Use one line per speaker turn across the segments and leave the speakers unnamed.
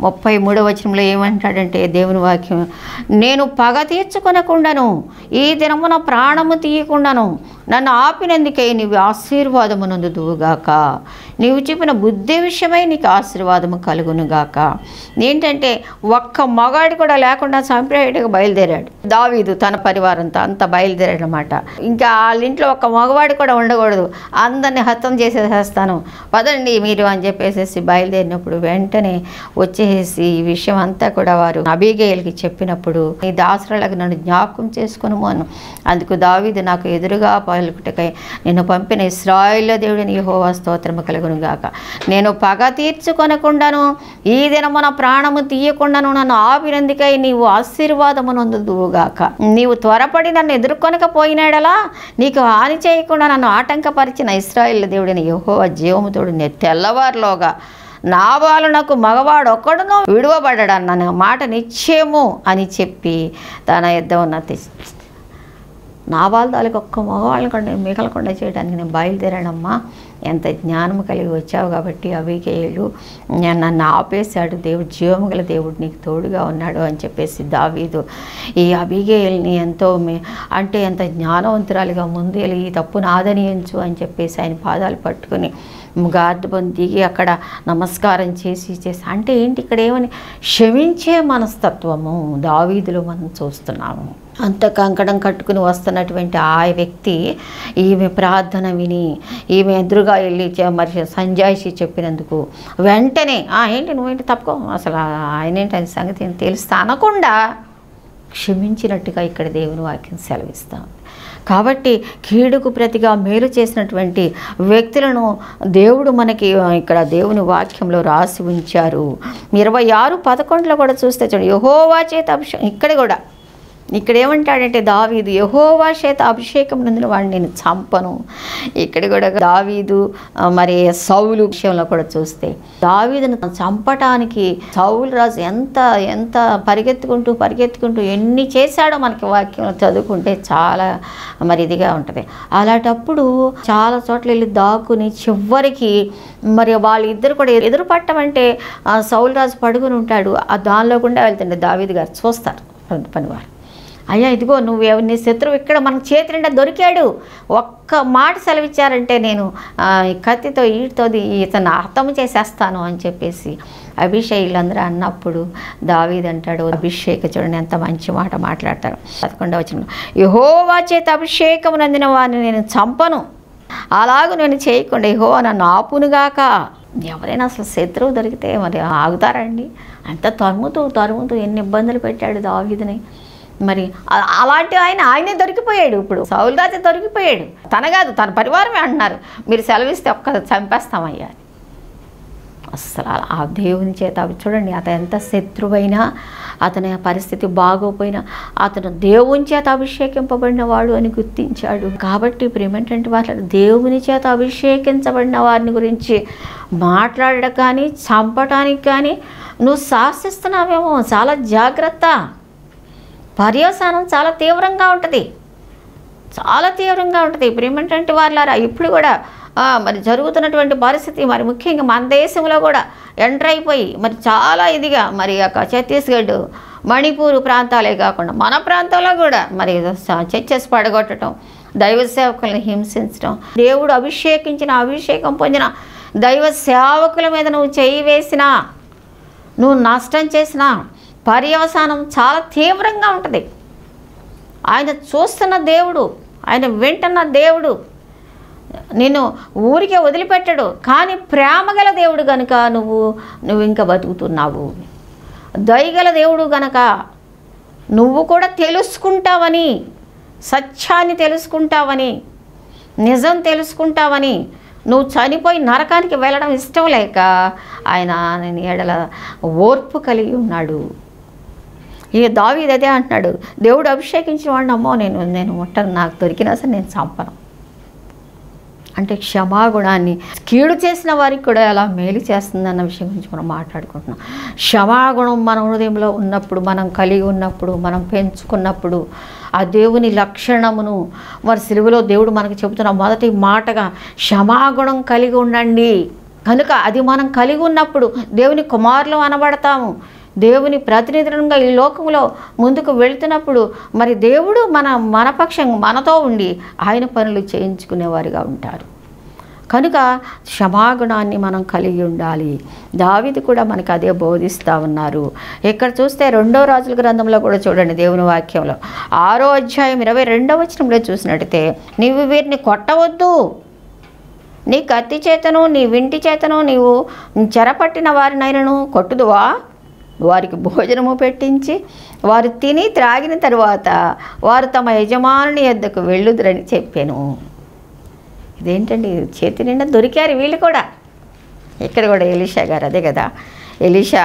33వ వచనంలో ఏమంటాడంటే దేవుని వాక్యం, నేను పగ తీర్చుకొనకుండాను ఈ దినమున ప్రాణము తీయకుండాను నన్ను ఆపినందుకే నీవు ఆశీర్వాదమునందుదువుగాక, నీవు చెప్పిన బుద్ధి విషయమై నీకు ఆశీర్వాదము కలుగునుగాక. ఏంటంటే ఒక్క మగాడు కూడా లేకుండా చంపేయడానికి బయలుదేరాడు దావీదు, తన పరివారంతో అంతా బయలుదేరాడు అనమాట. ఇంకా వాళ్ళ ఇంట్లో ఒక్క మగవాడు కూడా ఉండకూడదు, అందరినీ హతం చేసేసేస్తాను పదండి మీరు అని చెప్పేసి బయలుదేరినప్పుడు వెంటనే వచ్చేసి ఈ విషయం అంతా కూడా వారు అబీగయల్కి చెప్పినప్పుడు, ఈ దాసురాలకు నన్ను జ్ఞాపకం చేసుకును అను. అందుకు దావీదు, నాకు ఎదురుగా పలుకుటకై నిన్ను పంపిన ఇశ్రాయేలు దేవుడిని యెహోవా స్తోత్రము కలుగును గాక. నేను పగ తీర్చుకొనకుండాను ఈ దినమున ప్రాణము తీయకుండాను నన్ను ఆపినందుకై నీవు ఆశీర్వాదమునందుదువుగాక. నీవు త్వరపడి నన్ను ఎదుర్కొనకపోయినాడలా నీకు హాని చేయకుండా నన్ను ఆటంకపరిచిన ఇశ్రాయేలు దేవుడిని యెహోవా జీవము తోడు తెల్లవారులోగా నాబాలునకు మగవాడు ఒక్కడునో విడువబడ్డాడన్న మాట నిశ్చయము అని చెప్పి తన యుద్ధ ఉన్న నాబాలు దానికి ఒక్క మగవాళ్ళని మిగలకుండా చేయడానికి నేను బయలుదేరానమ్మా, ఎంత జ్ఞానం కలిగి వచ్చావు కాబట్టి అబీగయలు నన్ను ఆపేశాడు, దేవుడు జీవము గల దేవుడు నీకు తోడుగా ఉన్నాడు అని చెప్పేసి దావీదు ఈ అబీగయల్ని ఎంతో అంటే ఎంత జ్ఞానవంతురాలిగా ముందు ఈ తప్పు నాదనియించు అని చెప్పేసి ఆయన పాదాలు పట్టుకుని గార్డుబొని దిగి అక్కడ నమస్కారం చేసి అంటే ఏంటి ఇక్కడ ఏమని క్షమించే మనస్తత్వము దావీదులో మనం చూస్తున్నాము. అంత కంకణం కట్టుకుని వస్తున్నటువంటి ఆ వ్యక్తి ఈమె ప్రార్థన విని ఈమె ఎదురుగా వెళ్ళి మరి సంజాయిషి చెప్పినందుకు వెంటనే ఏంటి నువ్వేంటి తప్పుకో, అసలు ఆయన ఏంటి ఆయన సంగతి తెలుస్తా అనకుండా క్షమించినట్టుగా ఇక్కడ దేవుని వాక్యం సెలవిస్తాం. కాబట్టి కీడుకు ప్రతిగా మేలు చేసినటువంటి వ్యక్తులను దేవుడు మనకి ఇక్కడ దేవుని వాక్యంలో రాసి ఉంచారు. 26:11 కూడా చూస్తే చూడండి, యెహోవా చేత అభిషేకం. ఇక్కడ ఏమంటాడంటే దావీదు, యెహోవా చేత అభిషేకం నందిన వాడిని నేను చంపను. ఇక్కడ కూడా దావీదు మరి సౌలు విషయంలో కూడా చూస్తే దావీదును చంపటానికి సౌలు రాజు ఎంత ఎంత పరిగెత్తుకుంటూ ఎన్ని చేశాడో మనకి వాక్యం చదువుకుంటే చాలా మరి ఇదిగా ఉంటుంది. అలాంటప్పుడు చాలా చోట్ల వెళ్ళి దాక్కుని చివరికి మరి వాళ్ళిద్దరు కూడా ఎదురు పట్టమంటే సౌలు రాజు పడుకుని ఉంటాడు, దానిలో గుండా వెళ్తుండే దావీదు గారు చూస్తారు పనివారు, అయ్యా ఇదిగో నువ్వు నీ శత్రువు ఇక్కడ మనకు చేతి నిండా దొరికాడు, ఒక్క మాట సెలవిచ్చారంటే నేను కత్తితో ఈటితో ఇతను హతము చేసేస్తాను అని చెప్పేసి అభిషేకులందరూ అన్నప్పుడు దావీదు అంటాడు, అభిషేక చూడండి ఎంత మంచి మాట మాట్లాడతారు. 11వ వచనం, యెహోవా చేత అభిషేకము నందిన వారిని నేను చంపను, అలాగూ నేను చేయకుండా యెహోవా నన్ను ఆపునుగాక. ఎవరైనా అసలు శత్రువు దొరికితే మరి ఆగుతారండి? అంత తరుముతూ ఎన్ని ఇబ్బందులు పెట్టాడు దావీదుని. మరి అలాంటి ఆయనే దొరికిపోయాడు. ఇప్పుడు సౌలు రాజు దొరికిపోయాడు, తన పరివారమే అంటున్నారు మీరు సెలవిస్తే చంపేస్తామయ్యా. అస్సలు ఆ దేవుని చేత చూడండి, అతను ఎంత శత్రువైనా అతని పరిస్థితి బాగోపోయినా అతను దేవుని చేత అభిషేకింపబడిన వాడు అని గుర్తించాడు. కాబట్టి ఇప్పుడు ఏమిటంటే వాళ్ళు దేవుని చేత అభిషేకించబడిన వారిని గురించి మాట్లాడడం కానీ చంపటానికి కానీ నువ్వు శాసిస్తున్నావేమో, చాలా జాగ్రత్త. పర్యవసానం చాలా తీవ్రంగా ఉంటుంది. ఇప్పుడు ఏమిటంటే వాళ్ళారా ఇప్పుడు కూడా మరి జరుగుతున్నటువంటి పరిస్థితి మరి ముఖ్యంగా మన దేశంలో కూడా ఎంటర్ అయిపోయి మరి చాలా ఇదిగా మరి ఛత్తీస్గఢ్ మణిపూర్ ప్రాంతాలే కాకుండా మన ప్రాంతంలో కూడా మరి చర్చెస్ పడగొట్టడం, దైవ సేవకులను హింసించడం, దేవుడు అభిషేకం పొందిన దైవ సేవకుల మీద నువ్వు చేయి వేసినా, నువ్వు నష్టం చేసినా పర్యవసానం చాలా తీవ్రంగా ఉంటుంది. ఆయన చూస్తున్న దేవుడు, ఆయన వింటున్న దేవుడు నిన్ను ఊరికే వదిలిపెట్టడు. కానీ ప్రేమగల దేవుడు కనుక నువ్వు ఇంకా బతుకుతున్నావు. దయగల దేవుడు కనుక నువ్వు కూడా తెలుసుకుంటావని, సత్యాన్ని తెలుసుకుంటావని, నిజం తెలుసుకుంటావని, నువ్వు చనిపోయి నరకానికి వెళ్ళడం ఇష్టం లేక ఆయన నేను ఎడల ఓర్పు కలిగి ఉన్నాడు. ఇక దావీదు అదే అంటున్నాడు, దేవుడు అభిషేకించిన వాడిని అమ్మో నేను ముట్టను, నాకు దొరికినా సరే నేను చంపను. అంటే క్షమాగుణాన్ని కీడు చేసిన వారికి కూడా ఎలా మేలు చేస్తుందన్న విషయం గురించి మనం మాట్లాడుకుంటున్నాం. క్షమాగుణం మన హృదయంలో ఉన్నప్పుడు, మనం కలిగి ఉన్నప్పుడు, మనం పెంచుకున్నప్పుడు ఆ దేవుని లక్షణమును మరి సిలువలో దేవుడు మనకు చెబుతున్న మొదటి మాటగా క్షమాగుణం కలిగి ఉండండి. కనుక అది మనం కలిగి ఉన్నప్పుడు దేవుని కుమారులు అనబడతాము. దేవుని ప్రతినిధులంగా ఈ లోకంలో ముందుకు వెళ్తున్నప్పుడు మరి దేవుడు మన పక్షం మనతో ఉండి ఆయన పనులు చేయించుకునేవారుగా ఉంటారు. కనుక క్షమాగుణాన్ని మనం కలిగి ఉండాలి. దావీదు కూడా మనకు అదే బోధిస్తూ ఉన్నారు. ఇక్కడ చూస్తే 2వ రాజుల గ్రంథంలో కూడా చూడండి, దేవుని వాక్యంలో 6వ అధ్యాయం 22వ వచనంలో చూసినట్టయితే, నీవు వీరిని కొట్టవద్దు, నీ కత్తి చేతను నీ వింటి చేతను నీవు చెరపట్టిన వారినైనను కొట్టుదువా, వారికి భోజనము పెట్టించి వారు తిని త్రాగిన తరువాత వారు తమ యజమానుని యొద్దకు వెళ్ళుదురని చెప్పాను. ఇదేంటండి, చేతి నిండా దొరికారు వీళ్ళు కూడా. ఇక్కడ కూడా ఎలీషా గారు అదే కదా, ఎలీషా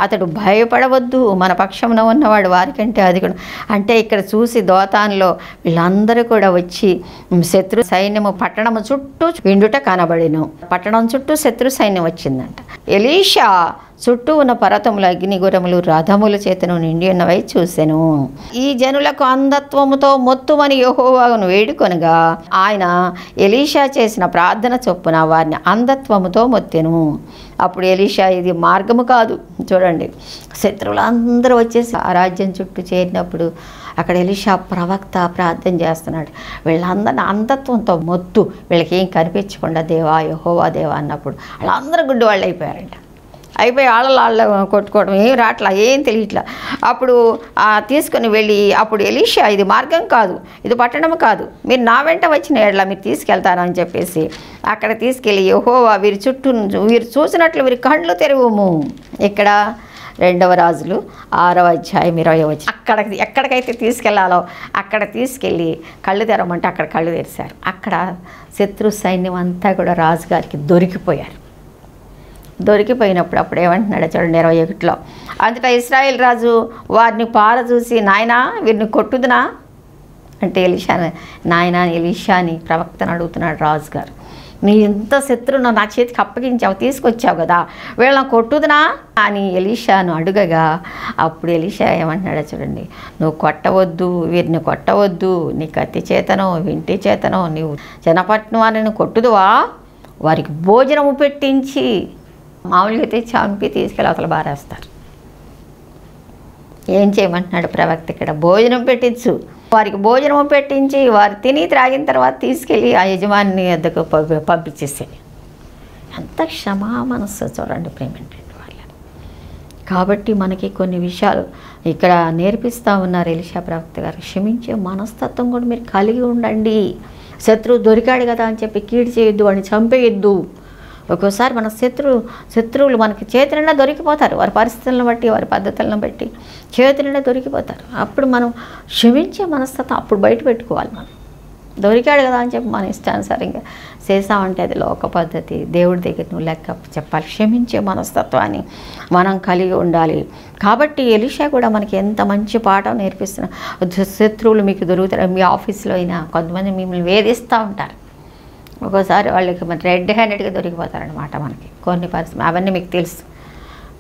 అతడు భయపడవద్దు, మన పక్షంలో ఉన్నవాడు వారికంటే అధికుడు అంటే ఇక్కడ చూసి దోతాన్లో వీళ్ళందరూ కూడా వచ్చి శత్రు సైన్యము పట్టణము చుట్టూ విండుట కనబడెను. పట్టణం చుట్టూ శత్రు సైన్యం వచ్చిందంట. ఎలీషా చుట్టూ ఉన్న పర్వతములు అగ్నిగురములు రథముల చేతను నిండి ఉన్నవై చూసెను. ఈ జనులకు అంధత్వముతో మొత్తుమని యెహోవాను వేడుకొనగా ఆయన ఎలీషా చేసిన ప్రార్థన చొప్పున వారిని అంధత్వముతో మొత్తెను. అప్పుడు ఎలీషా, ఇది మార్గము కాదు. చూడండి, శత్రువులు అందరూ వచ్చేసి ఆ రాజ్యం చుట్టూ చేరినప్పుడు అక్కడ ఎలీషా ప్రవక్త ప్రార్థన చేస్తున్నాడు. వీళ్ళందరినీ అంధత్వంతో మొత్తు, వీళ్ళకి ఏం కనిపించకుండా దేవా యెహోవా దేవా అన్నప్పుడు వాళ్ళందరూ గుడ్డి వాళ్ళు అయిపోయారంట. అయిపోయి ఆళ్ళ కొట్టుకోవడం, ఏం రాట్లా, ఏం తెలియట్లా. అప్పుడు తీసుకొని వెళ్ళి, అప్పుడు ఎలీషా, ఇది మార్గం కాదు, ఇది పట్టణం కాదు, మీరు నా వెంట వచ్చిన ఎడల మీరు తీసుకెళ్తారని చెప్పేసి అక్కడ తీసుకెళ్ళి, యెహోవా వీరి చుట్టూ వీరు చూసినట్లు వీరి కళ్ళు తెరవుము. ఇక్కడ 2వ రాజులు 6వ అధ్యాయం 20వ వచనం. ఎక్కడికైతే తీసుకెళ్లాలో అక్కడ తీసుకెళ్ళి కళ్ళు తెరవమంటే అక్కడ కళ్ళు తెరిచారు. అక్కడ శత్రు సైన్యం అంతా కూడా రాజుగారికి దొరికిపోయారు. దొరికిపోయినప్పుడు అప్పుడు ఏమంటున్నాడో చూడండి 21లో, అంతటా ఇశ్రాయేల్ రాజు వారిని చూసి, నాయనా వీరిని కొట్టుదునా అంటే ఎలీషాని ప్రవక్తను అడుగుతున్నాడు రాజుగారు. నీ ఎంత శత్రువును నా చేతికి అప్పగించావు, తీసుకొచ్చావు కదా, వీళ్ళని కొట్టుదునా అని ఎలీషాను అడుగగా అప్పుడు ఎలీషా ఏమంటున్నాడో చూడండి, నువ్వు కొట్టవద్దు, వీరిని కొట్టవద్దు, నీ కత్తి చేతనో వింటి చేతనో నీవు చెనపట్టిన వారిని కొట్టుదువా, వారికి భోజనము పెట్టించి, మామూలుగా అయితే చంపి తీసుకెళ్ళి అవతల బారేస్తారు. ఏం చేయమంటున్నాడు ప్రవక్త ఇక్కడ, భోజనం పెట్టించు, వారికి భోజనం పెట్టించి వారు తిని త్రాగిన తర్వాత తీసుకెళ్ళి ఆ యజమాని వద్దకు పంపించేసాయి. ఎంత క్షమా మనస్సు చూడండి ప్రేమేంటండి వాళ్ళ. కాబట్టి మనకి కొన్ని విషయాలు ఇక్కడ నేర్పిస్తూ ఉన్నారు ఎలీషా ప్రవక్త గారు. క్షమించే మనస్తత్వం కూడా మీరు కలిగి ఉండండి. శత్రువు దొరికాడు కదా అని చెప్పి కీడు చేయొద్దు, వాడిని చంపేయొద్దు. ఒక్కోసారి మన శత్రువులు మనకి చేతి నిండా దొరికిపోతారు, వారి పరిస్థితులను బట్టి వారి పద్ధతులను బట్టి చేతి నిండా దొరికిపోతారు. అప్పుడు మనం క్షమించే మనస్తత్వం అప్పుడు బయట పెట్టుకోవాలి. మనం దొరికాడు కదా అని చెప్పి మన ఇష్టానుసారంగా చేసామంటే అది లోక పద్ధతి. దేవుడి దగ్గర నువ్వు లెక్క చెప్పాలి. క్షమించే మనస్తత్వాన్ని మనం కలిగి ఉండాలి. కాబట్టి ఎలీషా కూడా మనకి ఎంత మంచి పాఠం నేర్పిస్తున్నా. శత్రువులు మీకు దొరుకుతారు. మీ ఆఫీస్లో అయినా కొంతమంది మిమ్మల్ని వేధిస్తూ ఉంటారు. ఒక్కోసారి వాళ్ళకి మన రెడ్ హ్యాండెడ్గా దొరికిపోతారనమాట. మనకి కొన్ని పరిస్థితులు అవన్నీ మీకు తెలుసు.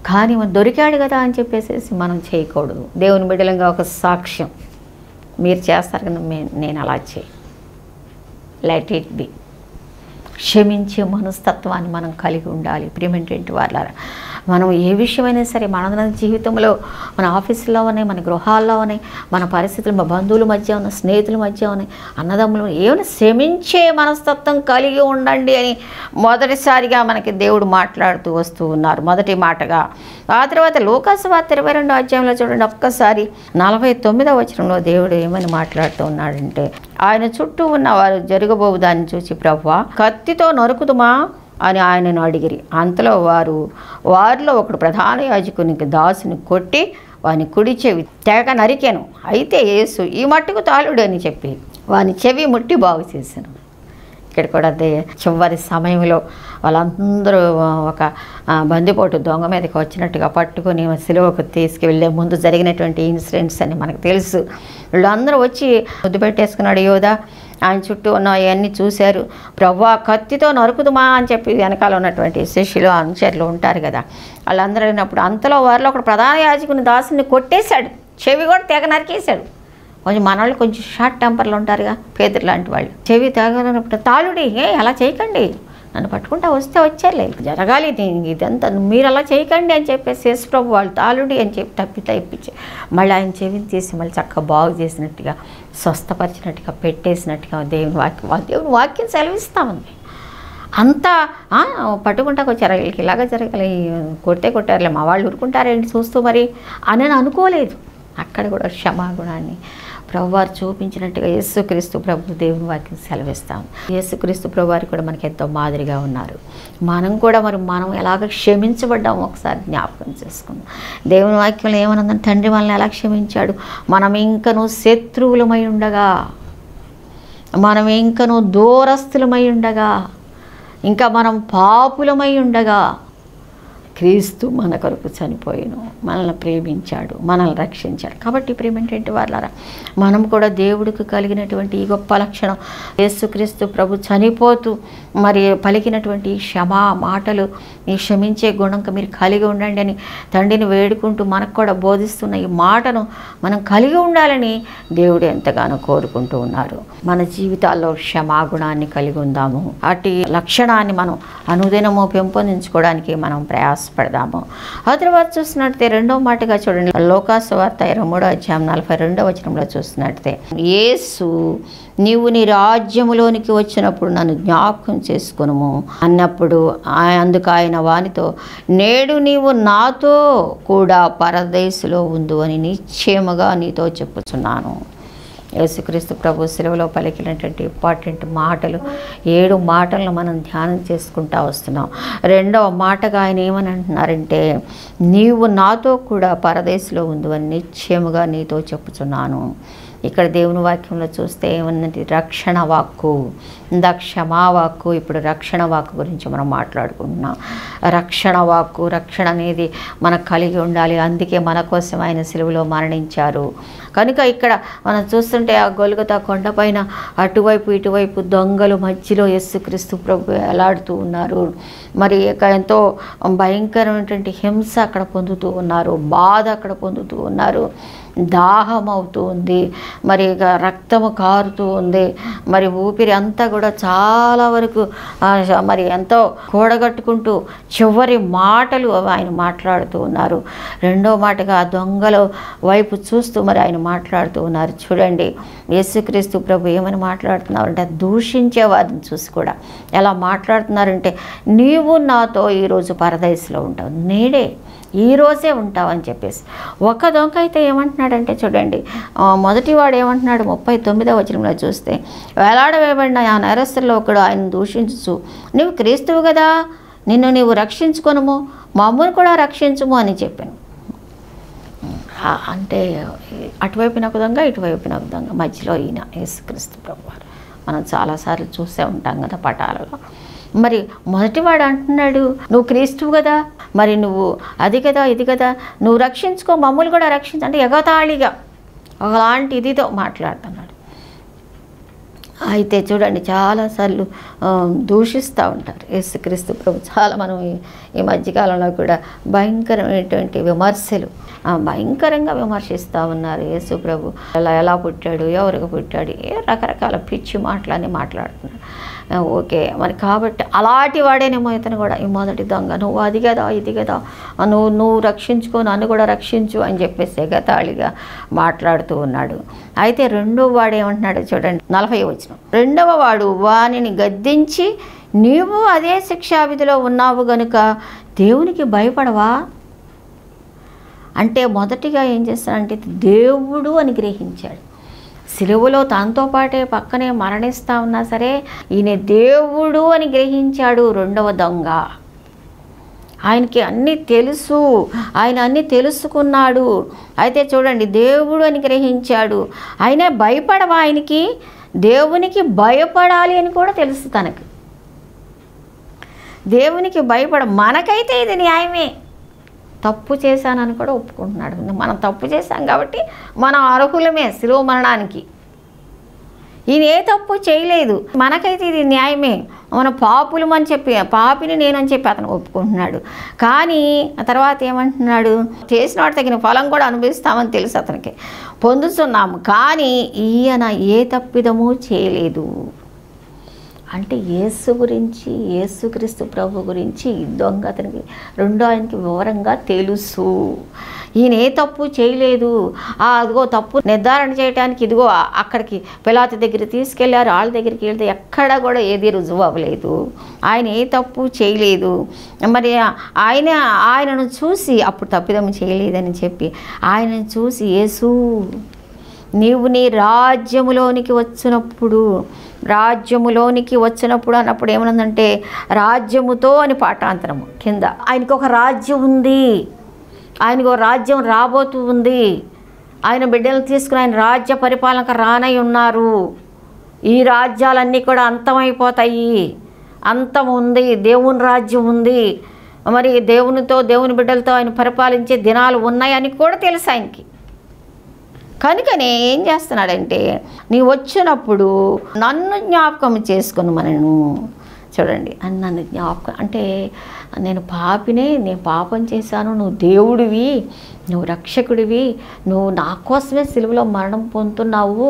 కానీ మనం దొరికాడు కదా అని చెప్పేసి మనం చేయకూడదు. దేవుని బిడ్డలంగా ఒక సాక్ష్యం మీరు చేస్తారు కదా, నేను అలా చేయి, లెట్ ఇట్ బి. క్షమించే మనస్తత్వాన్ని మనం కలిగి ఉండాలి. ప్రియమైనటువంటి వాళ్ళారా, మనం ఏ విషయమైనా సరే మన జీవితంలో, మన ఆఫీసులో ఉన్నాయి, మన గృహాల్లో ఉన్నాయి, మన పరిస్థితులు, మన బంధువుల మధ్య ఉన్నాయి, స్నేహితుల మధ్య ఉన్నాయి, అన్నదమ్ములు ఏమైనా క్షమించే మనస్తత్వం కలిగి ఉండండి అని మొదటిసారిగా మనకి దేవుడు మాట్లాడుతూ వస్తూ ఉన్నారు. మొదటి మాటగా. ఆ తర్వాత లూకాసు వార్త 22వ అధ్యాయంలో చూడండి, ఒక్కసారి 49వ వచనంలో దేవుడు ఏమని మాట్లాడుతూ ఉన్నాడంటే, ఆయన చుట్టూ ఉన్న వారు జరగబోవు దాన్ని చూసి, ప్రభువా కత్తితో నరుకుదుమా అని ఆయనను అడిగిరి. అంతలో వారిలో ఒకడు ప్రధాన యాజకునికి దాసుని కొట్టి వాని కుడి చెవి తెగ నరికాను. అయితే యేసు ఈ మట్టుకు తాళుడు అని చెప్పి వాని చెవి ముట్టి బాగు చేశాను. ఇక్కడ కూడా అదే చివరి సమయంలో వాళ్ళందరూ ఒక బందిపోటు దొంగ మీదకి వచ్చినట్టుగా పట్టుకొని సిలువకు తీసుకువెళ్ళే ముందు జరిగినటువంటి ఇన్సిడెంట్స్ అని మనకు తెలుసు. వీళ్ళందరూ వచ్చి ముద్దు పెట్టేసుకున్నాడు యోధ. ఆయన చుట్టూ ఉన్న అవన్నీ చూశారు. ప్రభువా కత్తితో నరుకుదుమా అని చెప్పి వెనకాల ఉన్నటువంటి శిష్యులు అనుచరులు ఉంటారు కదా, వాళ్ళందరూ అయినప్పుడు అంతలో వారిలో ఒకడు ప్రధాన యాజకుని దాసుని కొట్టేశాడు, చెవి కూడా తెగ నరికేశాడు. కొంచెం మనవాళ్ళు కొంచెం షార్ట్ టెంపర్లు ఉంటారుగా, పేదరు లాంటి వాళ్ళు. చెవి తెగనప్పుడు తాళుడి, అలా చేయకండి, నన్ను పట్టుకుంటా వస్తే వచ్చారులే, జరగాలి ఇదంతా, మీరు అలా చేయకండి అని చెప్పేసి యేసు ప్రభు వాళ్ళు తాలుడి అని చెప్పి తప్పించి మళ్ళీ ఆయన చెవిని తీసి మళ్ళీ చక్కగా బాగు చేసినట్టుగా, స్వస్థపరిచినట్టుగా, పెట్టేసినట్టుగా దేవుని వాక్యం సెలవిస్తామండి. అంతా పట్టుకుంటాకు వచ్చారు, వీళ్ళకి ఇలాగ జరగాలి, కొట్టారులే, మా వాళ్ళు ఊరుకుంటారేంటి చూస్తూ మరి అని అనుకోలేదు. అక్కడ కూడా క్షమాగుణాన్ని ప్రభువారు చూపించినట్టుగా యేసుక్రీస్తు ప్రభు దేవుని వాక్యం సెలవిస్తాం. యేసుక్రీస్తు ప్రభువారు కూడా మనకి ఎంతో మాదిరిగా ఉన్నారు. మనం కూడా మనం ఎలాగ క్షమించబడ్డాము ఒకసారి జ్ఞాపకం చేసుకుందాం. దేవుని వాక్యంలో ఏమనుందని, తండ్రి మనల్ని ఎలా క్షమించాడు, మనం ఇంకనూ శత్రువులమై ఉండగా, మనం ఇంకనూ దూరస్తులమై ఉండగా, ఇంకా మనం పాపులమై ఉండగా క్రీస్తు మన కొరకు చనిపోయాను, మనల్ని ప్రేమించాడు, మనల్ని రక్షించాడు. కాబట్టి ప్రేమేంటంటే వాళ్ళారా, మనం కూడా దేవుడికి కలిగినటువంటి ఈ గొప్ప లక్షణం, యేసుక్రీస్తు ప్రభు చనిపోతూ మరి పలికినటువంటి క్షమా మాటలు, ఈ క్షమించే గుణం మీరు కలిగి ఉండండి అని తండ్రిని వేడుకుంటూ మనకు కూడా బోధిస్తున్న ఈ మాటను మనం కలిగి ఉండాలని దేవుడు ఎంతగానో కోరుకుంటూ ఉన్నారు. మన జీవితాల్లో క్షమాగుణాన్ని కలిగి ఉందాము. అటు లక్షణాన్ని మనం అనుదినము పెంపొందించుకోవడానికి మనం ప్రయాసపడదాము. ఆ తర్వాత చూసినట్టే రెండో మాటగా చూడండి, లోకాసు వార్త 23వ అధ్యాయం 42వ వచనంలో చూసినట్టే, యేసు నీవు నీ రాజ్యములోనికి వచ్చినప్పుడు నన్ను జ్ఞాపకం చేసుకునుము అన్నప్పుడు అందుకు ఆయన వానితో, నేడు నీవు నాతో కూడా పరదేశులో ఉండు అని నిశ్చయముగా నీతో చెప్పుచున్నాను. యేసుక్రీస్తు ప్రభు శిలువలో పలికినటువంటి ఇంపార్టెంట్ మాటలు, 7 మాటలను మనం ధ్యానం చేసుకుంటూ వస్తున్నాం. రెండవ మాటగా ఆయన ఏమని అంటున్నారంటే, నీవు నాతో కూడా పరదేశులో ఉండు అని నిశ్చయముగా నీతో చెప్పుచున్నాను. ఇక్కడ దేవుని వాక్యంలో చూస్తే ఏమన్నది, రక్షణ వాక్కు, క్షమావాక్కు, ఇప్పుడు రక్షణ వాక్కు గురించి మనం మాట్లాడుకుంటున్నాం. రక్షణ వాక్కు, రక్షణ అనేది మనకు కలిగి ఉండాలి. అందుకే మన కోసం ఆయన సిలువలో మరణించారు. కనుక ఇక్కడ మనం చూస్తుంటే ఆ గొల్గొతా కొండపైన అటువైపు ఇటువైపు దొంగలు మధ్యలో యేసుక్రీస్తు ప్రభు ఎలాడుతూ ఉన్నారు. మరి ఎంతో భయంకరమైనటువంటి హింస అక్కడ పొందుతూ ఉన్నారు, బాధ అక్కడ పొందుతూ ఉన్నారు, దాహం అవుతూ ఉంది, మరి ఇక రక్తము కారుతూ ఉంది, మరి ఊపిరి అంతా కూడా చాలా వరకు మరి ఎంతో కూడగట్టుకుంటూ చివరి మాటలు ఆయన మాట్లాడుతూ ఉన్నారు. రెండో మాటగా దొంగల వైపు చూస్తూ మరి ఆయన మాట్లాడుతూ ఉన్నారు. చూడండి యేసుక్రీస్తు ప్రభు ఏమని మాట్లాడుతున్నారంటే, దూషించే వారిని చూసి కూడా ఎలా మాట్లాడుతున్నారంటే, నీవు నాతో ఈరోజు పరదేశంలో ఉంటావు, నేడే ఈరోజే ఉంటావని చెప్పేసి. ఒక దొంగ అయితే ఏమంటున్నాడంటే చూడండి, మొదటివాడు ఏమంటున్నాడు 39వ వచనంలో చూస్తే, వేలాడవేయబడిన ఆ నేరస్తుల్లో ఒకడు ఆయన దూషించు, నువ్వు క్రీస్తువు కదా, నిన్ను నీవు రక్షించుకొనుము, మమ్మల్ని కూడా రక్షించుము అని చెప్పాను. అంటే అటువైపున ఒక దొంగ, ఇటువైపున ఒక దొంగ, మధ్యలో ఈయన యేసుక్రీస్తు ప్రభువారు. మనం చాలాసార్లు చూసే ఉంటాం కదా పటాలలో. మరి మొదటివాడు అంటున్నాడు, నువ్వు క్రీస్తువు కదా, మరి నువ్వు అది కదా ఇది కదా, నువ్వు రక్షించుకో, మమ్మల్ని కూడా రక్షించు అంటే ఎగతాళిగా అలాంటి ఇదితో మాట్లాడుతున్నాడు. అయితే చూడండి చాలాసార్లు దూషిస్తూ ఉంటారు యేసుక్రీస్తు ప్రభు. చాలా మనం ఈ మధ్యకాలంలో కూడా భయంకరమైనటువంటి విమర్శలు, భయంకరంగా విమర్శిస్తూ ఉన్నారు. యేసు ప్రభు ఎలా పుట్టాడు, ఎవరికి పుట్టాడు, రకరకాల పిచ్చి మాటలన్నీ మాట్లాడుతున్నాడు. ఓకే, మరి కాబట్టి అలాంటి వాడేనేమో ఇతను కూడా, ఈ మొదటి దొంగ, నువ్వు అది కదా ఇది కదా, నువ్వు రక్షించుకో, నన్ను కూడా రక్షించు అని చెప్పేసి ఎగతాళిగా మాట్లాడుతూ ఉన్నాడు. అయితే రెండో వాడు ఏమంటున్నాడు చూడండి 40వ వచనం, రెండవ వాడు వానిని గద్దించి, నీవు అదే శిక్షావిధిలో ఉన్నావు గనుక దేవునికి భయపడవా అంటే, మొదటిగా ఏం చేస్తాడంటే దేవుడు అని గ్రహించాడు. సిలువలో తనతో పాటే పక్కనే మరణిస్తూ ఉన్నా సరే ఈయన దేవుడు అని గ్రహించాడు. రెండవ దొంగ ఆయనకి అన్నీ తెలుసు, ఆయన అన్నీ తెలుసుకున్నాడు. అయితే చూడండి దేవుడు అని గ్రహించాడు, ఆయనే భయపడవా, ఆయనకి దేవునికి భయపడాలి అని కూడా తెలుసు తనకు. దేవునికి భయపడ, మనకైతే ఇది న్యాయమే, తప్పు చేశానని కూడా ఒప్పుకుంటున్నాడు. మనం తప్పు చేశాం కాబట్టి మనం అర్హులమే సిలువ మరణానికి. ఈయన ఏ తప్పు చేయలేదు, మనకైతే ఇది న్యాయమే, మన పాపులమని చెప్పి, పాపిని నేనని చెప్పి అతను ఒప్పుకుంటున్నాడు. కానీ ఆ తర్వాత ఏమంటున్నాడు, చేసిన వాడు తగిన ఫలం కూడా అనుభవిస్తామని తెలుసు అతనికి, పొందుతున్నాము, కానీ ఈయన ఏ తప్పిదము చేయలేదు. అంటే యేసు గురించి, యేసుక్రీస్తు ప్రభు గురించి ఈ దొంగ అతనికి ఆయనకి వివరంగా తెలుసు. ఈయన ఏ తప్పు చేయలేదు. అదిగో తప్పు నిర్ధారణ చేయడానికి ఇదిగో అక్కడికి పిలాతు దగ్గర తీసుకెళ్లారు. వాళ్ళ దగ్గరికి వెళ్తే ఎక్కడ కూడా ఏది రుజువు అవ్వలేదు. ఆయన ఏ తప్పు చేయలేదు. మరి ఆయనను చూసి అప్పుడు తప్పిదం చేయలేదని చెప్పి ఆయనను చూసి, యేసు నీవు నీ రాజ్యములోనికి వచ్చినప్పుడు అన్నప్పుడు ఏమనుందంటే రాజ్యముతో అని పాఠాంతరము కింద. ఆయనకు ఒక రాజ్యం ఉంది, ఆయనకు ఒక రాజ్యం రాబోతూ ఉంది. ఆయన బిడ్డలను తీసుకుని ఆయన రాజ్య పరిపాలనకు రానై ఉన్నారు. ఈ రాజ్యాలన్నీ కూడా అంతమైపోతాయి. అంతం ఉంది, దేవుని రాజ్యం ఉంది. మరి దేవుని బిడ్డలతో ఆయన పరిపాలించే దినాలు ఉన్నాయని కూడా తెలుసు ఆయనకి. కనుకనే ఏం చేస్తున్నాడంటే, నీ వచ్చినప్పుడు నన్ను జ్ఞాపకం చేసుకుని మనను చూడండి అని నన్ను జ్ఞాపకం అంటే నేను పాపినే, నేను పాపం చేశాను, నువ్వు దేవుడివి, నువ్వు రక్షకుడివి, నువ్వు నా కోసమే సిలువలో మరణం పొందుతున్నావు,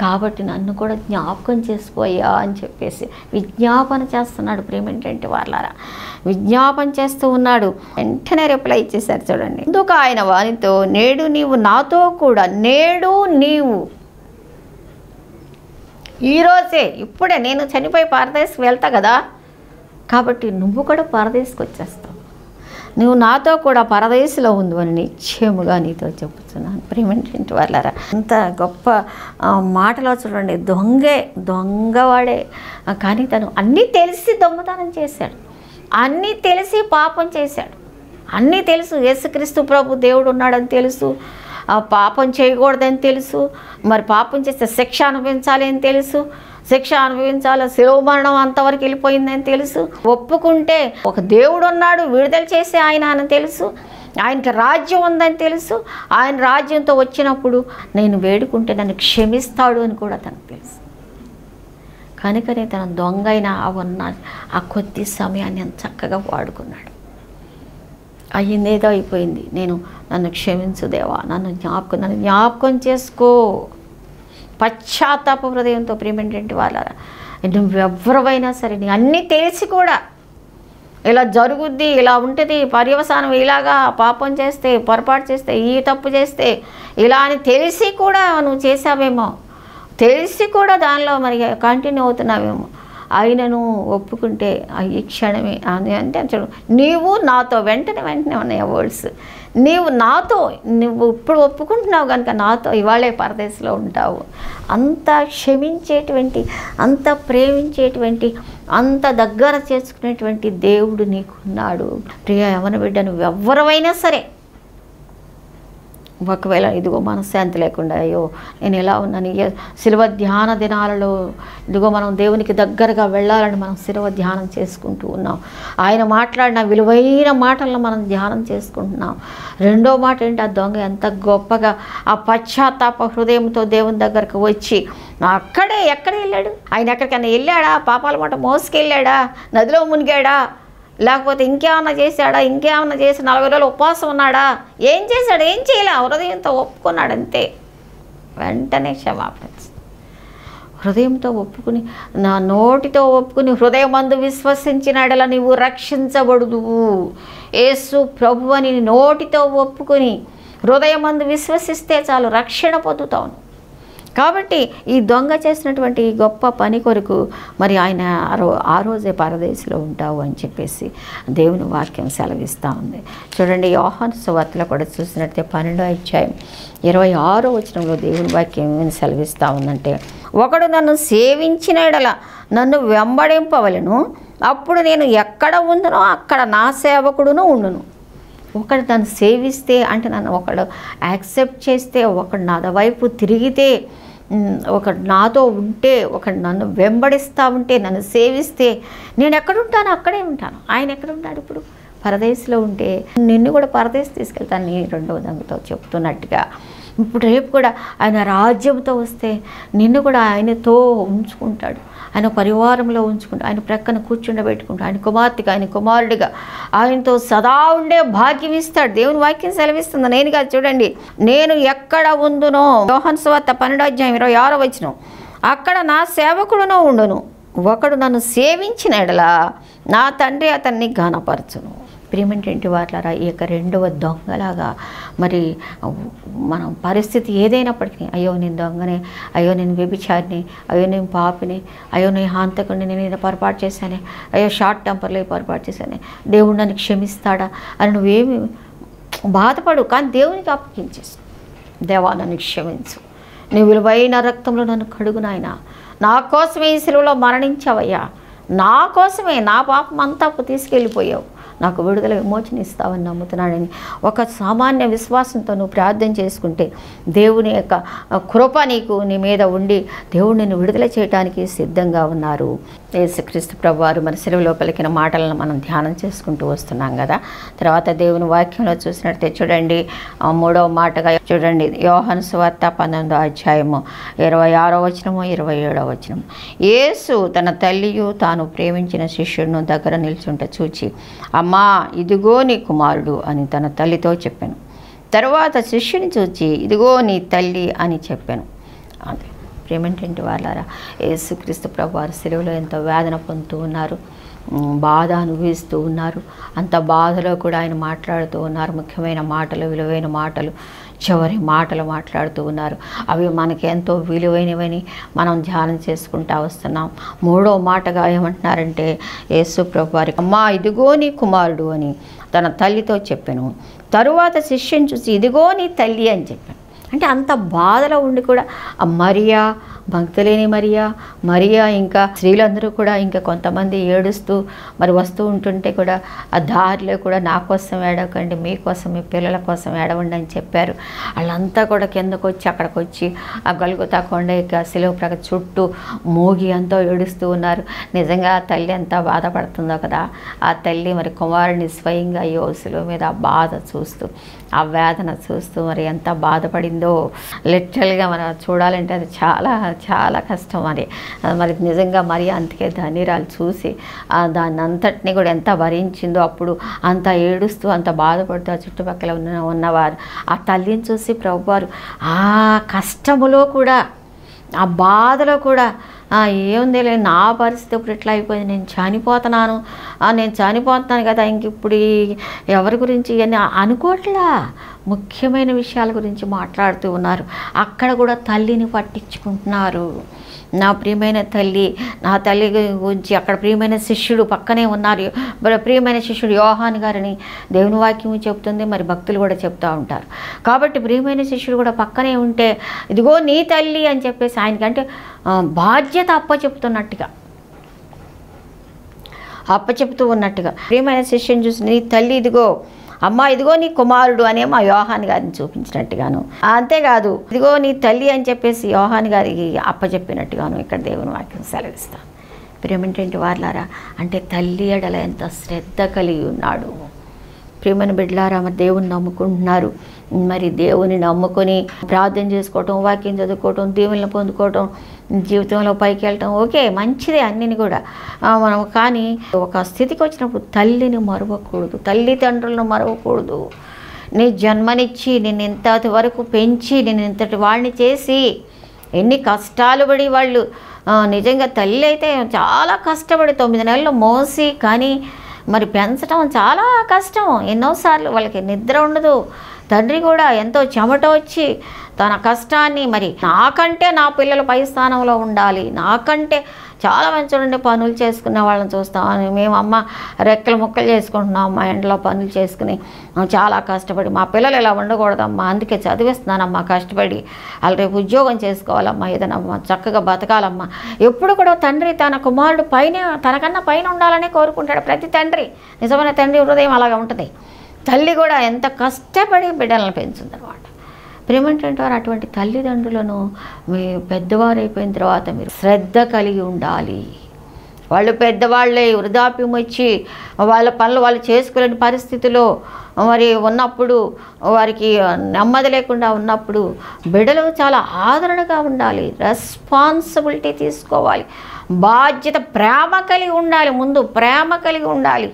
కాబట్టి నన్ను కూడా జ్ఞాపకం చేసుకోయ్యా అని చెప్పేసి విజ్ఞాపన చేస్తున్నాడు. ప్రేమేంటంటే వాళ్ళారా విజ్ఞాపన చేస్తూ ఉన్నాడు. వెంటనే రిప్లై ఇచ్చేసారు చూడండి. ఎందుకు ఆయన వానితో, నేడు నీవు నాతో కూడా, నేడు నీవు ఈరోజే ఇప్పుడే నేను చనిపోయి పరదేశకు వెళ్తా కదా, కాబట్టి నువ్వు కూడా పరదేశకు వచ్చేస్తావు, నువ్వు నాతో కూడా పరదేశంలో ఉంది అని నిశ్చయముగా నీతో చెప్పుతున్నాను. ప్రేమేంటి వాళ్ళారా అంత గొప్ప మాటలో చూడండి. దొంగవాడే కానీ తను అన్నీ తెలిసి దొంగతనం చేశాడు, అన్నీ తెలిసి పాపం చేశాడు, అన్నీ తెలుసు. యేసుక్రీస్తు ప్రభు దేవుడు ఉన్నాడని తెలుసు, పాపం చేయకూడదని తెలుసు, మరి పాపం చేస్తే శిక్ష అనుభవించాలి అని తెలుసు, శిక్ష అనుభవించాలి, శిలువ మరణం అంతవరకు వెళ్ళిపోయిందని తెలుసు. ఒప్పుకుంటే ఒక దేవుడు ఉన్నాడు విడుదల చేసే ఆయన అని తెలుసు, ఆయనకి రాజ్యం ఉందని తెలుసు. ఆయన రాజ్యంతో వచ్చినప్పుడు నేను వేడుకుంటే నన్ను క్షమిస్తాడు అని కూడా తనకు తెలుసు. కనుకనే తన దొంగైన ఉన్న ఆ కొద్ది సమయాన్ని చక్కగా వాడుకున్నాడు. అయ్యిందేదో అయిపోయింది, నన్ను క్షమించు దేవా, నన్ను జ్ఞాపకం చేసుకో, పశ్చాత్తాప హృదయంతో. ప్రేమేంటంటే వాళ్ళారా నువ్వెవ్వరైనా సరే నీ అన్నీ తెలిసి కూడా ఇలా జరుగుద్ది, ఇలా ఉంటుంది, పర్యవసానం ఇలాగా పాపం చేస్తే, పొరపాటు చేస్తే, ఈ తప్పు చేస్తే ఇలా అని తెలిసి కూడా నువ్వు చేసావేమో, తెలిసి కూడా దానిలో మరి కంటిన్యూ అవుతున్నావేమో, ఆయనను ఒప్పుకుంటే ఈ క్షణమే అంటే చూడు, నీవు నాతో వెంటనే ఉన్నాయి వర్డ్స్. నువ్వు ఇప్పుడు ఒప్పుకుంటున్నావు కనుక నాతో ఇవాళే పరదేశంలో ఉంటావు. అంత క్షమించేటువంటి, అంత ప్రేమించేటువంటి, అంత దగ్గర చేసుకునేటువంటి దేవుడు నీకున్నాడు. ప్రియ యవన బిడ్డ, నువ్వు ఎవరైనా సరే ఒకవేళ ఇదిగో మనశ్శాంతి లేకుండా అయ్యో నేను ఎలా ఉన్నాను, శిలువ ధ్యాన దినాలలో ఇదిగో మనం దేవునికి దగ్గరగా వెళ్ళాలని మనం శిలువ ధ్యానం చేసుకుంటూ ఉన్నాం. ఆయన మాట్లాడిన విలువైన మాటలను మనం ధ్యానం చేసుకుంటున్నాం. రెండో మాట ఏంటి, ఆ దొంగ ఎంత గొప్పగా ఆ పశ్చాత్తాప హృదయంతో దేవుని దగ్గరకు వచ్చి ఎక్కడ వెళ్ళాడు, ఆయన ఎక్కడికైనా వెళ్ళాడా, పాపాల మాట మోసుకెళ్ళాడా, నదిలో మునిగాడా, లేకపోతే ఇంకేమన్నా చేశాడా, ఇంకేమన్నా చేసి 40 రోజులు ఉపవాసం ఉన్నాడా, ఏం చేశాడు, ఏం చేయలే, హృదయంతో ఒప్పుకున్నాడు అంతే. వెంటనే క్షమాపణ హృదయంతో ఒప్పుకుని, నా నోటితో ఒప్పుకుని హృదయమందు విశ్వసించినడలా నీవు రక్షించబడుదువు. యేసు ప్రభు అని నోటితో ఒప్పుకొని హృదయమందు విశ్వసిస్తే చాలు, రక్షణ పొందుతాను. కాబట్టి ఈ దొంగ చేసినటువంటి గొప్ప పని కొరకు మరి ఆయన ఆ రోజే పరదేశంలో ఉంటావు అని చెప్పేసి దేవుని వాక్యం సెలవిస్తూ ఉంది. చూడండి, యోహాను సువార్తలో కూడా చూసినట్టే 12వ అధ్యాయం 26వ వచనంలో దేవుని వాక్యం ఏమని సెలవిస్తూ ఉందంటే, ఒకడు నన్ను సేవించిన యెడల నన్ను వెంబడింపవలెను, అప్పుడు నేను ఎక్కడ ఉందునో అక్కడ నా సేవకుడును ఉండును. ఒకడు నన్ను సేవిస్తే అంటే నన్ను ఒకడు యాక్సెప్ట్ చేస్తే, ఒకడు నా వైపు తిరిగితే, ఒకడు నాతో ఉంటే, ఒకడు నన్ను వెంబడిస్తూ ఉంటే, నన్ను సేవిస్తే నేను ఎక్కడుంటానో అక్కడే ఉంటాను. ఆయన ఎక్కడ ఉంటాడు ఇప్పుడు? పరదేశంలో ఉంటే నిన్ను కూడా పరదేశం తీసుకెళ్తాను నీ రెండవ దొంగతో చెప్తున్నట్టుగా. ఇప్పుడు రేపు కూడా ఆయన రాజ్యంతో వస్తే నిన్ను కూడా ఆయనతో ఉంచుకుంటాడు, ఆయన పరివారంలో ఉంచుకుంటాడు, ఆయన ప్రక్కన కూర్చుండబెట్టుకుంటాడు, ఆయన కుమార్తెగా, ఆయన కుమారుడిగా ఆయనతో సదా ఉండే భాగ్యం ఇస్తాడు. దేవుని వాక్యం సెలవిస్తుంది, నేను కాదు. చూడండి, నేను ఎక్కడ ఉందునో, యోహాను సువార్త 12వ అధ్యాయం 26వ వచనం, అక్కడ నా సేవకుడును ఉండును. ఒకడు నన్ను సేవించిన ఎడల నా తండ్రి అతన్ని ఘనపరచును. ప్రియమైనటువంటి వారులారా, ఈ యొక్క రెండవ దొంగలాగా మరి మనం పరిస్థితి ఏదైనప్పటికీ, అయ్యో నేను దొంగనే, అయ్యో నేను వ్యభిచారిని, అయ్యో నేను పాపిని, అయ్యో నేను హంతకుడిని, నేను ఏదో పొరపాటు చేశానే, అయ్యో షార్ట్ టెంపర్లో పొరపాటు చేశానే, దేవుడు నన్ను క్షమిస్తాడా అని నువ్వేమి బాధపడు, కానీ దేవునికి అప్పగించేసి, దేవా నన్ను క్షమించు, నీ విలువైన రక్తంలో నన్ను కడుగు నాయనా, నా కోసమే ఈ శిలువలో మరణించావయ్యా, నా కోసమే నా పాపం అంతా తీసుకెళ్ళిపోయావు, నాకు విడుదల విమోచన ఇస్తావని నమ్ముతున్నాడని ఒక సామాన్య విశ్వాసంతో నువ్వు ప్రార్థన చేసుకుంటే దేవుని యొక్క కృప నీ మీద ఉండి దేవుడు నిన్ను విడుదల చేయడానికి సిద్ధంగా ఉన్నారు. యేసుక్రీస్తు ప్రభువారు మన శిలువలో పలికిన మాటలను మనం ధ్యానం చేసుకుంటూ వస్తున్నాం కదా. తర్వాత దేవుని వాక్యంలో చూసినట్టే చూడండి, 3వ మాటగా చూడండి, యోహాను సువార్త 19వ అధ్యాయము 26వ వచనము 27వ వచనము. యేసు తన తల్లియు తాను ప్రేమించిన శిష్యుడిని దగ్గర నిల్చుంట చూచి, అమ్మా ఇదిగో నీ కుమారుడు అని తన తల్లితో చెప్పాను. తరువాత శిష్యుని చూచి, ఇదిగో నీ తల్లి అని చెప్పాను. అదే ప్రేమేంటంటే వాళ్ళారా, యేసుక్రీస్తు ప్రభువారు శిలువలో ఎంతో వేదన పొందుతూ ఉన్నారు, బాధ అనుభవిస్తూ ఉన్నారు. అంత బాధలో కూడా ఆయన మాట్లాడుతూ ఉన్నారు. ముఖ్యమైన మాటలు, విలువైన మాటలు, చివరి మాటలు మాట్లాడుతూ ఉన్నారు. అవి మనకి ఎంతో విలువైనవని మనం ధ్యానం చేసుకుంటూ వస్తున్నాం. 3వ మాటగా ఏమంటున్నారంటే, యేసు ప్రభువారికి అమ్మా ఇదిగో నీ కుమారుడు అని తన తల్లితో చెప్పాను. తరువాత శిష్యుని చూసి, ఇదిగో నీ తల్లి అని చెప్పాను. అంటే అంత బాధలో ఉండి కూడా ఆ మరియా, భక్తులేని మరియా ఇంకా స్త్రీలందరూ కూడా ఇంకా కొంతమంది ఏడుస్తూ మరి వస్తూ ఉంటుంటే కూడా ఆ దారిలో కూడా నా కోసం ఏడవకండి, మీకోసం మీ పిల్లల కోసం ఏడవండి అని చెప్పారు. వాళ్ళంతా కూడా కిందకు వచ్చి అక్కడికి వచ్చి ఆ గొల్గొతా కొండ యొక్క శిలువ ప్రక్క చుట్టూ మోగి ఎంతో ఏడుస్తూ ఉన్నారు. నిజంగా ఆ తల్లి ఎంత బాధపడుతుందో కదా. ఆ తల్లి మరి కుమారుని స్వయంగా అయ్యో శిలువ మీద ఆ బాధ చూస్తూ, ఆ వేదన చూస్తూ మరి ఎంత బాధపడిందో లిటరల్గా మనం చూడాలంటే అది చాలా చాలా కష్టం. మరి నిజంగా మరి అందుకే ధన్యురాలు చూసి దాన్ని అంతటినీ కూడా ఎంత భరించిందో, అప్పుడు అంత ఏడుస్తూ అంత బాధపడుతూ ఆ చుట్టుపక్కల ఉన్నవారు ఆ తల్లిని చూసి ప్రభువారు ఆ కష్టములో కూడా ఆ బాధలో కూడా ఏముంది లేదు, నా పరిస్థితి ఇప్పుడు ఇట్లా అయిపోయింది, నేను చనిపోతున్నాను కదా, ఇంక ఇప్పుడు ఎవరి గురించి ఇవన్నీ అనుకోవట్లా, ముఖ్యమైన విషయాల గురించి మాట్లాడుతూ ఉన్నారు. అక్కడ కూడా తల్లిని పట్టించుకుంటున్నారు. నా ప్రియమైన తల్లి, నా తల్లి గురించి అక్కడ ప్రియమైన శిష్యుడు పక్కనే ఉన్నారు. ప్రియమైన శిష్యుడు యోహాను గారని దేవుని వాక్యం చెప్తుంది, మరి భక్తులు కూడా చెప్తూ ఉంటారు. కాబట్టి ప్రియమైన శిష్యుడు కూడా పక్కనే ఉంటే ఇదిగో నీ తల్లి అని చెప్పేసి ఆయనకంటే బాధ్యత అప్పచెప్తూ ఉన్నట్టుగా ప్రియమైన శిష్యుని చూసి, నీ తల్లి ఇదిగో, అమ్మ ఇదిగో నీ కుమారుడు అనేమో యోహాను గారిని చూపించినట్టుగాను, అంతేకాదు ఇదిగో నీ తల్లి అని చెప్పేసి యోహాను గారికి అప్పచెప్పినట్టుగాను ఇక్కడ దేవుని వాక్యం సెలవిస్తాను. ప్రియమైనటువంటి వారులారా, అంటే తల్లి ఎడల ఎంత శ్రద్ధ కలిగి ఉన్నాడు. ప్రియమైన బిడ్డలారా, మరి దేవుని నమ్ముకుంటున్నారు. మరి దేవుని నమ్ముకొని ప్రార్థన చేసుకోవటం, వాక్యం చదువుకోవటం, దేవుళ్ళని పొందుకోవటం, జీవితంలో పైకి వెళ్ళటం ఓకే, మంచిదే అన్నిని కూడా మనం. కానీ ఒక స్థితికి వచ్చినప్పుడు తల్లిని మరవకూడదు, తల్లిదండ్రులను మరవకూడదు. నీ జన్మనిచ్చి నిన్ను ఇంతటి వరకు పెంచి నిన్ను ఇంతటి వాడిని చేసి ఎన్ని కష్టాలు పడి వాళ్ళు, నిజంగా తల్లి అయితే చాలా కష్టపడి 9 నెలలు మోసి కానీ మరి పెంచడం చాలా కష్టం. ఎన్నోసార్లు వాళ్ళకి నిద్ర ఉండదు. తండ్రి కూడా ఎంతో చెమట వచ్చి తన కష్టాన్ని, మరి నాకంటే నా పిల్లలు పై స్థానంలో ఉండాలి, నాకంటే చాలా మంచి చూడండి పనులు చేసుకునే వాళ్ళని చూస్తామని మేము అమ్మ రెక్కలు ముక్కలు చేసుకుంటున్నాం, మా ఇంట్లో పనులు చేసుకుని చాలా కష్టపడి మా పిల్లలు ఇలా ఉండకూడదమ్మా, అందుకే చదివిస్తున్నానమ్మా కష్టపడి, వాళ్ళు రేపు ఉద్యోగం చేసుకోవాలమ్మా, ఏదైనా చక్కగా బతకాలమ్మా. ఎప్పుడు కూడా తండ్రి తన కుమారుడు తనకన్నా పైన ఉండాలని కోరుకుంటాడు ప్రతి తండ్రి. నిజమైన తండ్రి హృదయం అలాగా ఉంటుంది. తల్లి కూడా ఎంత కష్టపడి బిడ్డలను పెంచుందన్నమాట. ప్రేమేంటంటే వారు అటువంటి తల్లిదండ్రులను మీ పెద్దవారు అయిపోయిన తర్వాత మీరు శ్రద్ధ కలిగి ఉండాలి. వాళ్ళు పెద్దవాళ్ళే వృద్ధాప్యం వచ్చి వాళ్ళ పనులు వాళ్ళు చేసుకోలేని పరిస్థితిలో మరి ఉన్నప్పుడు, వారికి నెమ్మది లేకుండా ఉన్నప్పుడు బిడ్డలు చాలా ఆదరణగా ఉండాలి, రెస్పాన్సిబిలిటీ తీసుకోవాలి, బాధ్యత, ప్రేమ కలిగి ఉండాలి. ముందు ప్రేమ కలిగి ఉండాలి.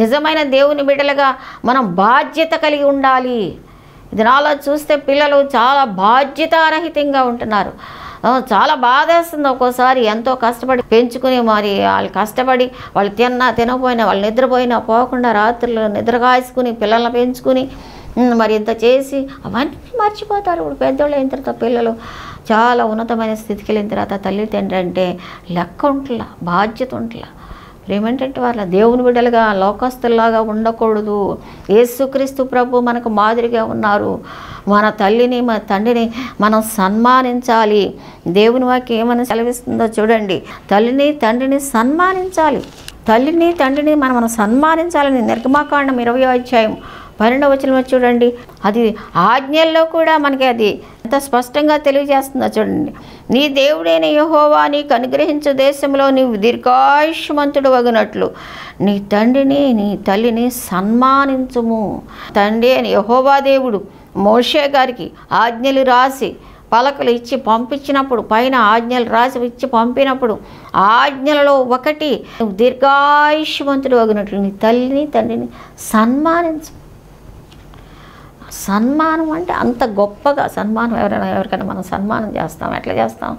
నిజమైన దేవుని బిడ్డలుగా మనం బాధ్యత కలిగి ఉండాలి. ఇది నాలో చూస్తే పిల్లలు చాలా బాధ్యతారహితంగా ఉంటున్నారు. చాలా బాధేస్తుంది ఒక్కోసారి. ఎంతో కష్టపడి పెంచుకుని మరి వాళ్ళు కష్టపడి వాళ్ళు తినకపోయినా వాళ్ళు నిద్రపోయినా పోకుండా రాత్రులు నిద్ర కాసుకుని పిల్లల్ని పెంచుకుని మరి ఇంత చేసి అవన్నీ మర్చిపోతారు. ఇప్పుడు పెద్దోళ్ళు అయిన తర్వాత పిల్లలు చాలా ఉన్నతమైన స్థితికి వెళ్ళిన తర్వాత తల్లిదండ్రి అంటే లెక్క ఉంటలా, బాధ్యత ఉంటలా. ఏమంటే వాళ్ళ దేవుని బిడ్డలుగా లోకస్తుల్లాగా ఉండకూడదు. యేసుక్రీస్తు ప్రభు మనకు మాదిరిగా ఉన్నారు. మన తల్లిని మన తండ్రిని మనం సన్మానించాలి. దేవుని వాక్యం ఏమని సెలవిస్తుందో చూడండి. తల్లిని తండ్రిని సన్మానించాలి. తల్లిని తండ్రిని మనం సన్మానించాలని నిర్గమాకాండం 20వ అధ్యాయం 12వ వచనం చూడండి. అది ఆజ్ఞల్లో కూడా మనకి అది ఎంత స్పష్టంగా తెలియజేస్తుందో చూడండి. నీ దేవుడైన యెహోవా నీకు అనుగ్రహించు దేశంలో నీవు దీర్ఘాయుష్మంతుడు వగునట్లు నీ తండ్రిని నీ తల్లిని సన్మానించుము. తండ్రి అని యెహోవా దేవుడు మోషే గారికి ఆజ్ఞలు రాసి పలకలు ఇచ్చి పంపించినప్పుడు, పైన ఆజ్ఞలు రాసి ఇచ్చి పంపినప్పుడు ఆజ్ఞలలో ఒకటి నువ్వు దీర్ఘాయుష్మంతుడు వగునట్లు నీ తల్లిని తండ్రిని సన్మానించు. సన్మానం అంటే అంత గొప్పగా సన్మానం ఎవరికైనా మనం సన్మానం చేస్తాం. ఎట్లా చేస్తాం?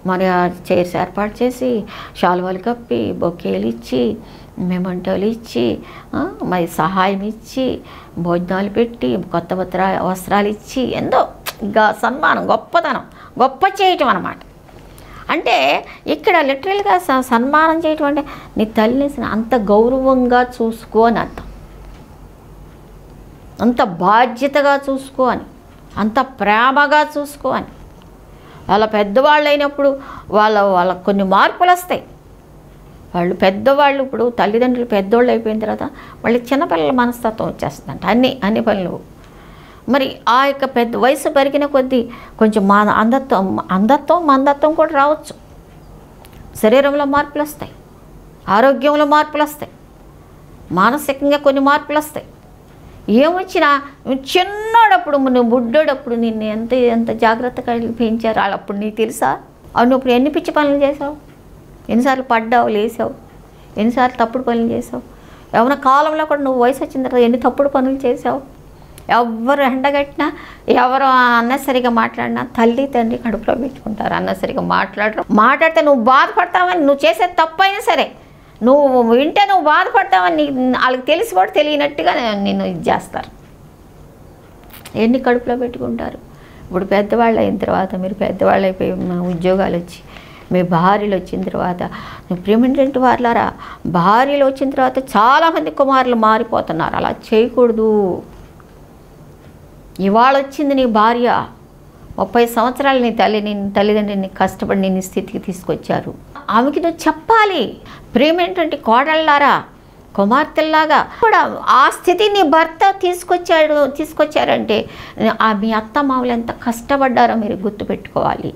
మరి ఆ చైర్స్ ఏర్పాటు చేసి శాలువాలు కప్పి బొకేలు ఇచ్చి మెమంటోలు ఇచ్చి మరి సహాయం ఇచ్చి భోజనాలు పెట్టి కొత్త వస్త్రాలు ఇచ్చి ఎంతో ఇంకా సన్మానం, గొప్పతనం, గొప్ప చేయటం అన్నమాట. అంటే ఇక్కడ లిటరల్గా సన్మానం చేయటం అంటే నీ తల్లిని అంత గౌరవంగా చూసుకో అని అర్థం. అంత బాధ్యతగా చూసుకో అని, అంత ప్రేమగా చూసుకో అని. వాళ్ళ పెద్దవాళ్ళు అయినప్పుడు వాళ్ళకు కొన్ని మార్పులు వస్తాయి. వాళ్ళు పెద్దవాళ్ళు ఇప్పుడు తల్లిదండ్రులు పెద్దోళ్ళు అయిపోయిన తర్వాత మళ్ళీ చిన్నపిల్లల మనస్తత్వం వచ్చేస్తుందంట. అన్ని పనులు మరి ఆ యొక్క పెద్ద వయసు పెరిగిన కొద్దీ కొంచెం మందత్వం కూడా రావచ్చు. శరీరంలో మార్పులు వస్తాయి, ఆరోగ్యంలో మార్పులు వస్తాయి, మానసికంగా కొన్ని మార్పులు వస్తాయి. ఏమొచ్చినా చిన్నోడప్పుడు నువ్వు బుడ్డోడప్పుడు నిన్ను ఎంత జాగ్రత్తగా పెంచారు అప్పుడు నీకు తెలుసా? నువ్వు ఇప్పుడు ఎన్ని పిచ్చి పనులు చేసావు, ఎన్నిసార్లు పడ్డావు, లేసావు, ఎన్నిసార్లు తప్పుడు పనులు చేసావు. ఎవరి కాలంలో కూడా నువ్వు వయసు వచ్చిన తర్వాత ఎన్ని తప్పుడు పనులు చేసావు. ఎవరు ఎండగట్టినా, ఎవరు అన్నసరిగా మాట్లాడినా తల్లి తండ్రి కడుపులో పెట్టుకుంటారు. అన్నసరిగా మాట్లాడితే నువ్వు బాధపడతావని, నువ్వు చేసే తప్పు అయినా సరే నువ్వు వింటే నువ్వు బాధపడతావని వాళ్ళకి తెలిసి కూడా తెలియనట్టుగా నిన్ను ఇది చేస్తారు. ఎన్ని కడుపులో పెట్టుకుంటారు. ఇప్పుడు పెద్దవాళ్ళు అయిన తర్వాత, మీరు పెద్దవాళ్ళు అయిపోయి ఉద్యోగాలు వచ్చి మీ భార్యలు వచ్చిన తర్వాత, ప్రేమేంటంటే వాళ్ళారా భార్యలు వచ్చిన తర్వాత చాలామంది కుమారులు మారిపోతున్నారు. అలా చేయకూడదు. ఇవాళ వచ్చింది నీ భార్య, 30 సంవత్సరాలు నీ తల్లిదండ్రులని కష్టపడి నేను స్థితికి తీసుకొచ్చారు. ఆమెకి నువ్వు చెప్పాలి. ప్రేమేంటంటే కోడళ్ళారా, కుమార్తెల్లాగా కూడా ఆ స్థితి నీ భర్త తీసుకొచ్చారంటే మీ అత్త మామలు ఎంత కష్టపడ్డారో మీరు గుర్తుపెట్టుకోవాలి.